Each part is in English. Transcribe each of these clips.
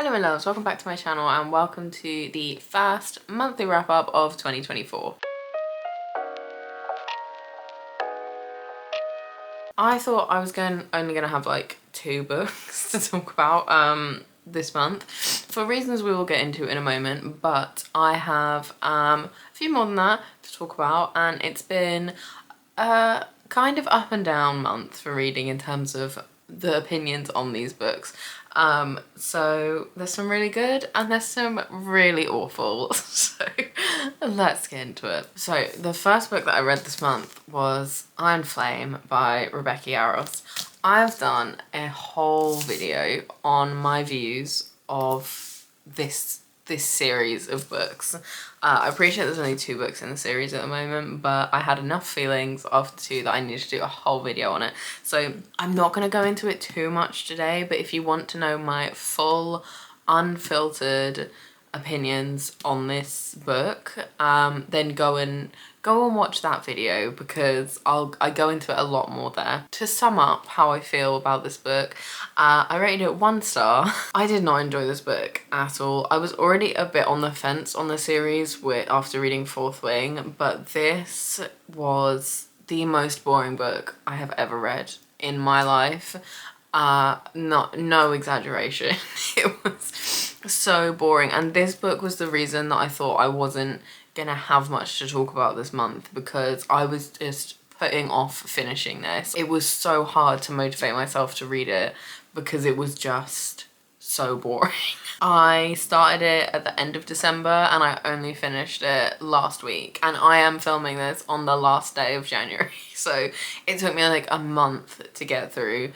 Hello my loves, welcome back to my channel and welcome to the first monthly wrap up of 2024. I thought I was only gonna have like 2 books to talk about this month for reasons we will get into in a moment, but I have a few more than that to talk about, and it's been a kind of up and down month for reading in terms of the opinions on these books. So there's some really good and there's some really awful, so let's get into it. So the first book that I read this month was Iron Flame by Rebecca Yarros. I've done a whole video on my views of this series of books. I appreciate there's only 2 books in the series at the moment, but I had enough feelings after 2 that I needed to do a whole video on it. So I'm not going to go into it too much today, but if you want to know my full, unfiltered opinions on this book, then go and watch that video, because I go into it a lot more there. To sum up how I feel about this book, I rated it 1 star. I did not enjoy this book at all. I was already a bit on the fence on the series after reading Fourth Wing, but this was the most boring book I have ever read in my life. No exaggeration. It was so boring, and this book was the reason that I thought I wasn't gonna have much to talk about this month, because I was just putting off finishing this. It was so hard to motivate myself to read it because it was just so boring. I started it at the end of December and I only finished it last week, and I am filming this on the last day of January, so it took me like a month to get through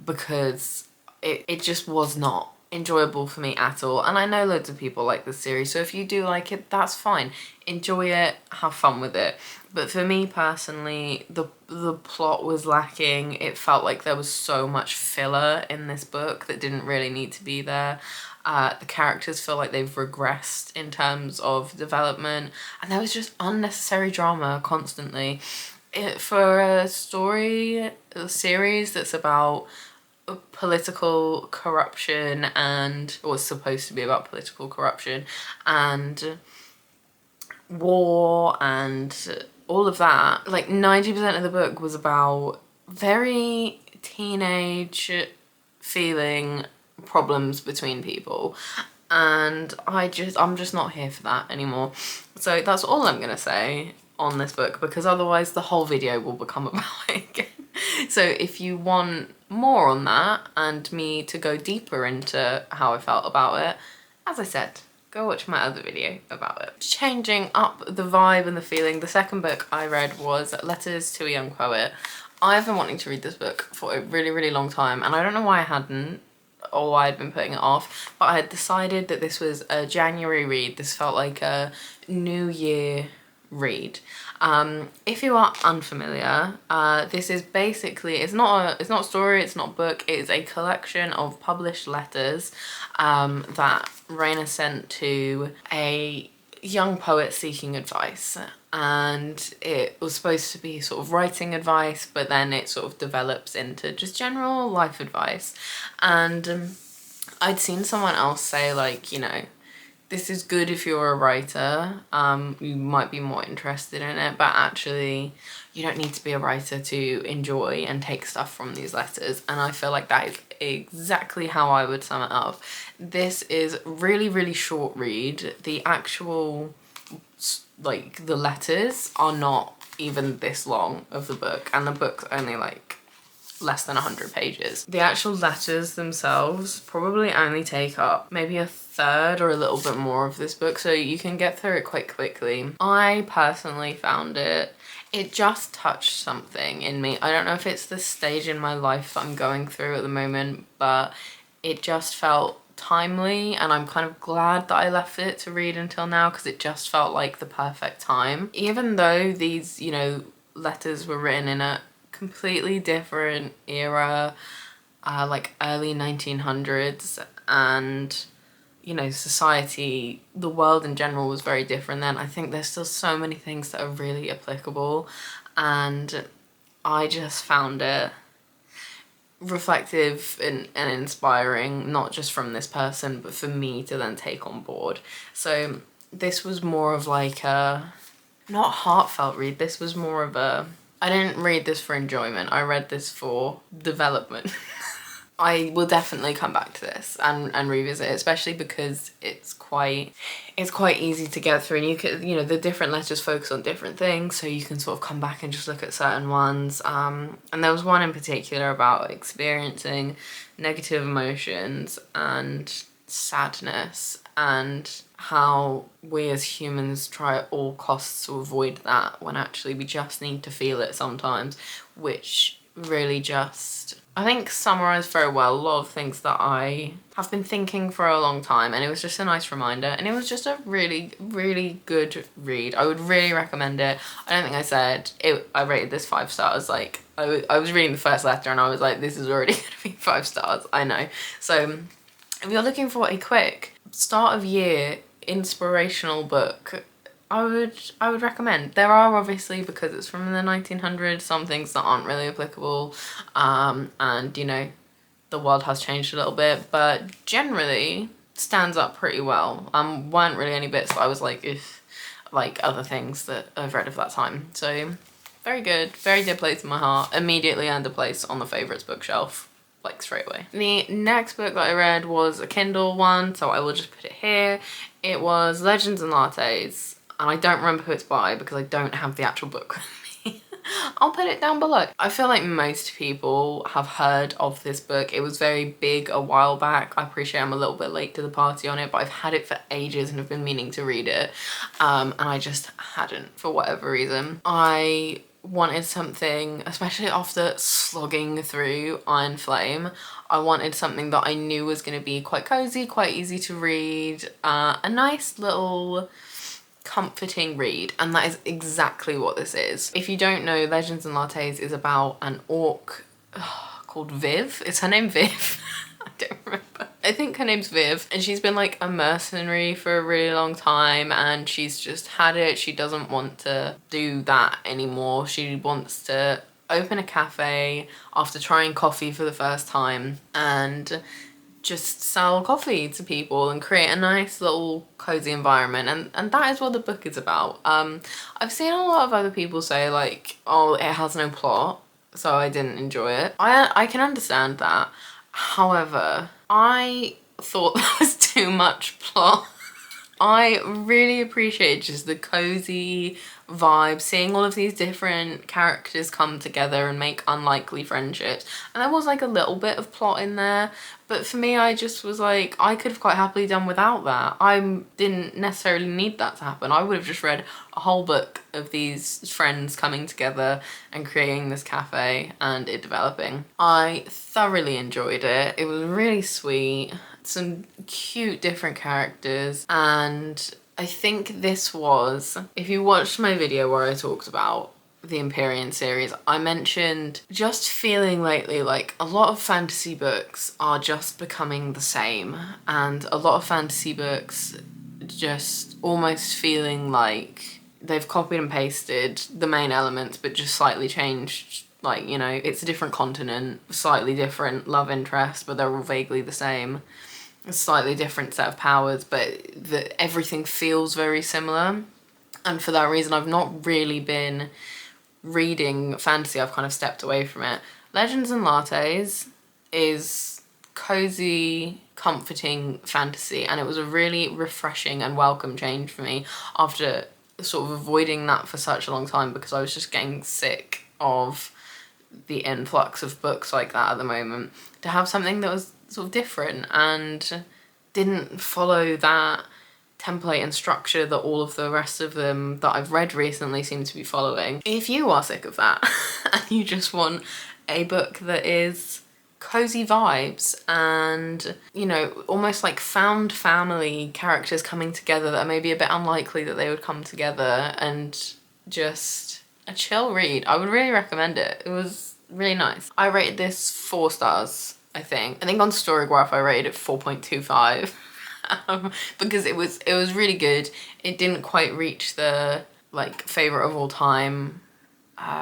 because it just was not enjoyable for me at all. And I know loads of people like this series, so if you do like it, that's fine. Enjoy it, have fun with it. But for me personally, the plot was lacking. It felt like there was so much filler in this book that didn't really need to be there. The characters feel like they've regressed in terms of development, and there was just unnecessary drama constantly. For a series that's about political corruption, and was supposed to be about political corruption and war and all of that, like 90% of the book was about very teenage feeling problems between people, and I'm just not here for that anymore. So that's all I'm gonna say on this book, because otherwise the whole video will become about it again. So if you want more on that and me to go deeper into how I felt about it, as I said, go watch my other video about it. Changing up the vibe and the feeling, the second book I read was Letters to a Young Poet. I've been wanting to read this book for a really, really long time, and I don't know why I hadn't, or why I'd been putting it off, but I had decided that this was a January read. This felt like a New Year read. If you are unfamiliar, this is basically, it's not a story, it's not a book, it is a collection of published letters that Raina sent to a young poet seeking advice, and it was supposed to be sort of writing advice, but then it sort of develops into just general life advice. And I'd seen someone else say, like, you know, this is good if you're a writer, you might be more interested in it, but actually you don't need to be a writer to enjoy and take stuff from these letters. And I feel like that is exactly how I would sum it up. This is really, really short read. The actual, like, the letters are not even this long of the book, and the book's only like less than 100 pages. The actual letters themselves probably only take up maybe a third or a little bit more of this book, so you can get through it quite quickly. I personally found it just touched something in me. I don't know if it's the stage in my life that I'm going through at the moment, but it just felt timely, and I'm kind of glad that I left it to read until now, because it just felt like the perfect time. Even though these, you know, letters were written in a completely different era, like early 1900s, and, you know, society, the world in general was very different then. I think there's still so many things that are really applicable, and I just found it reflective and inspiring, not just from this person, but for me to then take on board. So this was more of like a, not heartfelt read, this was more of a, I didn't read this for enjoyment, I read this for development. I will definitely come back to this and revisit it, especially because it's quite easy to get through, and you can, you know, the different letters focus on different things, so you can sort of come back and just look at certain ones. And there was one in particular about experiencing negative emotions and sadness, and how we as humans try at all costs to avoid that when actually we just need to feel it sometimes, which really just, I think, summarised very well a lot of things that I have been thinking for a long time, and it was just a nice reminder, and it was just a really, really good read. I would really recommend it. I don't think I said it, I rated this 5 stars. Like, I was reading the first letter and I was like, this is already gonna be 5 stars, I know. So if you're looking for a quick start of year inspirational book, I would recommend. There are obviously, because it's from the 1900s, some things that aren't really applicable, and you know, the world has changed a little bit, but generally stands up pretty well. Weren't really any bits that I was like, if, like other things that I've read of that time. So very good, very dear place in my heart. Immediately earned a place on the favourites bookshelf, like straight away. The next book that I read was a Kindle one, so I will just put it here. It was Legends and Lattes, and I don't remember who it's by because I don't have the actual book with me. I'll put it down below. I feel like most people have heard of this book. It was very big a while back. I appreciate I'm a little bit late to the party on it, but I've had it for ages and have been meaning to read it, and I just hadn't for whatever reason. I wanted something, especially after slogging through Iron Flame, I wanted something that I knew was going to be quite cozy, quite easy to read, a nice little comforting read, and that is exactly what this is. If you don't know, Legends and Lattes is about an orc called Viv. Is her name Viv? I don't remember. I think her name's Viv, and she's been like a mercenary for a really long time, and she's just had it. She doesn't want to do that anymore. She wants to open a cafe after trying coffee for the first time and just sell coffee to people and create a nice little cozy environment, and that is what the book is about. I've seen a lot of other people say like, oh, it has no plot, so I didn't enjoy it. I can understand that. However, I thought that was too much plot. I really appreciate just the cozy vibe, seeing all of these different characters come together and make unlikely friendships. And there was like a little bit of plot in there, but for me, I just was like, I could have quite happily done without that. I didn't necessarily need that to happen. I would have just read a whole book of these friends coming together and creating this cafe and it developing. I thoroughly enjoyed it. It was really sweet. Some cute different characters, and I think this was, if you watched my video where I talked about the Empyrean series, I mentioned just feeling lately like a lot of fantasy books are just becoming the same, and a lot of fantasy books just almost feeling like they've copied and pasted the main elements but just slightly changed. Like, you know, it's a different continent, slightly different love interest, but they're all vaguely the same. A slightly different set of powers, but everything feels very similar. And for that reason, I've not really been reading fantasy. I've kind of stepped away from it. Legends and Lattes is cozy, comforting fantasy, and it was a really refreshing and welcome change for me after sort of avoiding that for such a long time, because I was just getting sick of the influx of books like that at the moment. To have something that was sort of different and didn't follow that template and structure that all of the rest of them that I've read recently seem to be following. If you are sick of that and you just want a book that is cozy vibes and, you know, almost like found family characters coming together that are maybe a bit unlikely that they would come together, and just a chill read, I would really recommend it. It was really nice. I rated this 4 stars. I think on Storygraph I rated it 4.25 because it was really good. It didn't quite reach the like favourite of all time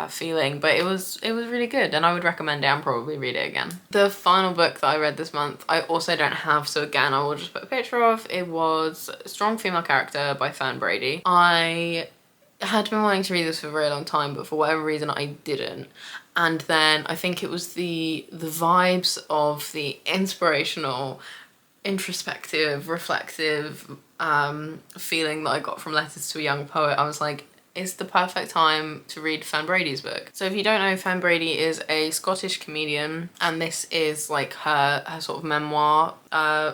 feeling, but it was really good, and I would recommend it and probably read it again. The final book that I read this month, I also don't have, so again I will just put a picture of. It was Strong Female Character by Fern Brady. I had been wanting to read this for a very long time, but for whatever reason I didn't. And then I think it was the vibes of the inspirational, introspective, reflective feeling that I got from Letters to a Young Poet. I was like, it's the perfect time to read Fern Brady's book. So if you don't know, Fern Brady is a Scottish comedian, and this is like her sort of memoir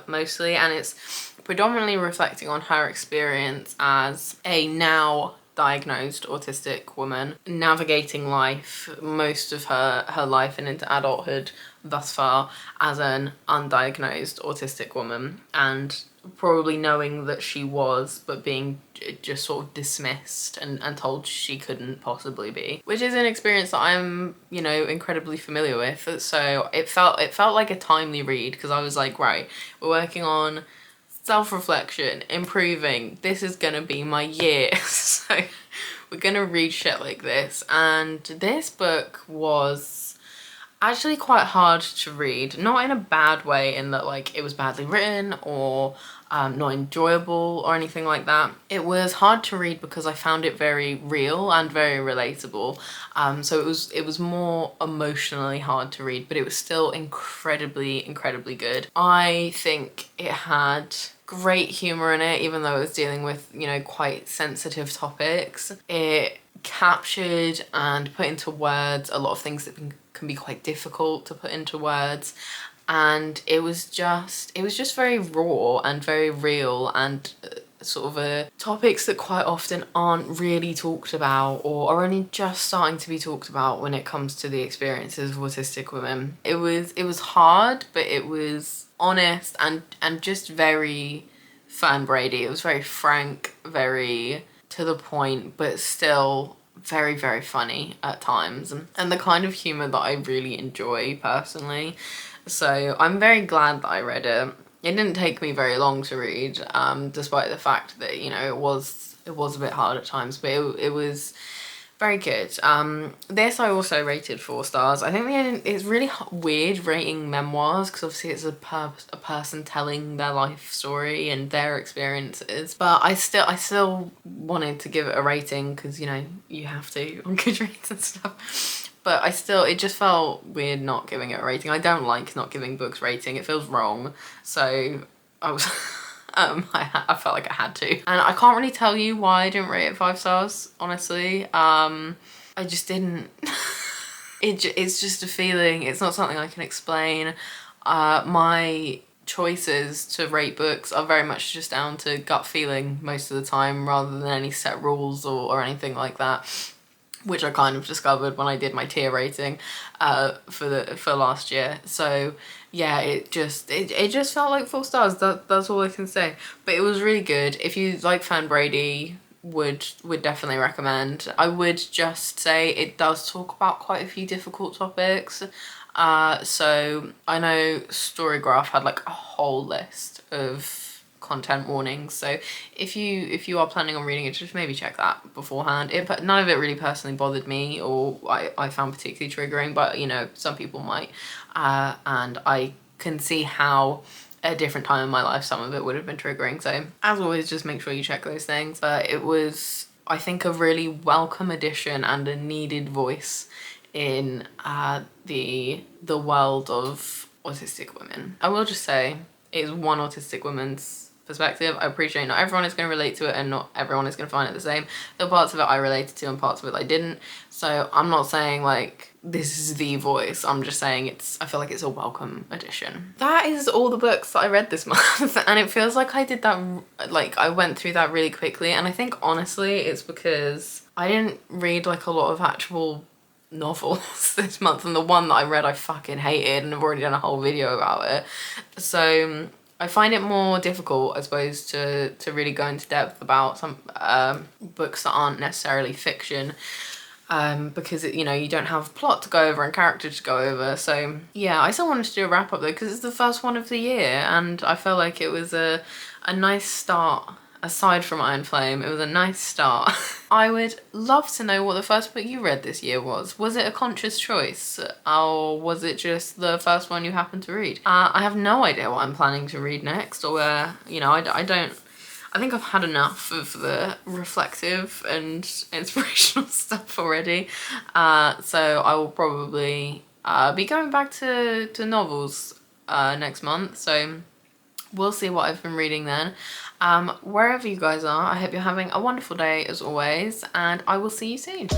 mostly, and it's predominantly reflecting on her experience as a now diagnosed autistic woman, navigating life, most of her life and into adulthood thus far, as an undiagnosed autistic woman, and probably knowing that she was, but being just sort of dismissed and told she couldn't possibly be, which is an experience that I'm, you know, incredibly familiar with. So it felt like a timely read, because I was like, right, we're working on self-reflection, improving, this is gonna be my year. So we're gonna read shit like this. And this book was actually quite hard to read, not in a bad way, in that like it was badly written or not enjoyable or anything like that. It was hard to read because I found it very real and very relatable. So it was more emotionally hard to read, but it was still incredibly good. I think it had great humor in it, even though it was dealing with, you know, quite sensitive topics. It captured and put into words a lot of things that can be quite difficult to put into words, and it was just very raw and very real, and sort of topics that quite often aren't really talked about or are only just starting to be talked about when it comes to the experiences of autistic women. It was hard, but it was honest and just very Fern Brady. It was very frank, very to the point, but still very funny at times, and the kind of humour that I really enjoy personally. So I'm very glad that I read it. It didn't take me very long to read, despite the fact that, you know, it was a bit hard at times, but it was very good. This I also rated 4 stars. I think it's really weird rating memoirs, because obviously it's a person telling their life story and their experiences, but I still wanted to give it a rating, because, you know, you have to on Goodreads and stuff. But it just felt weird not giving it a rating. I don't like not giving books rating. It feels wrong. So I was I felt like I had to. And I can't really tell you why I didn't rate it 5 stars, honestly. I just didn't. It's just a feeling. It's not something I can explain. My choices to rate books are very much just down to gut feeling most of the time, rather than any set rules or anything like that, which I kind of discovered when I did my tier rating for last year. So yeah, it just felt like 4 stars. That's all I can say. But it was really good. If you like Fern Brady, would definitely recommend. I would just say it does talk about quite a few difficult topics. So I know Storygraph had like a whole list of content warnings, so if you are planning on reading it, just maybe check that beforehand. None of it really personally bothered me, or I found particularly triggering, but you know, some people might, and I can see how at a different time in my life some of it would have been triggering. So as always, just make sure you check those things. But it was, I think, a really welcome addition and a needed voice in the world of autistic women. I will just say it is one autistic woman's perspective. I appreciate not everyone is going to relate to it, and not everyone is going to find it the same. There are parts of it I related to and parts of it I didn't. So I'm not saying like this is the voice. I'm just saying I feel like it's a welcome addition. That is all the books that I read this month, and it feels like I did that, like I went through that really quickly. And I think honestly it's because I didn't read like a lot of actual novels this month, and the one that I read I fucking hated, and I've already done a whole video about it. So I find it more difficult, I suppose, to really go into depth about some books that aren't necessarily fiction, because you know, you don't have plot to go over and character to go over. So yeah, I still wanted to do a wrap up though, because it's the first one of the year, and I felt like it was a nice start aside from Iron Flame, it was a nice start. I would love to know what the first book you read this year was. Was it a conscious choice, or was it just the first one you happened to read? I have no idea what I'm planning to read next, or you know, I think I've had enough of the reflective and inspirational stuff already. So I will probably be going back to novels next month. So we'll see what I've been reading then. Wherever you guys are, I hope you're having a wonderful day as always, and I will see you soon.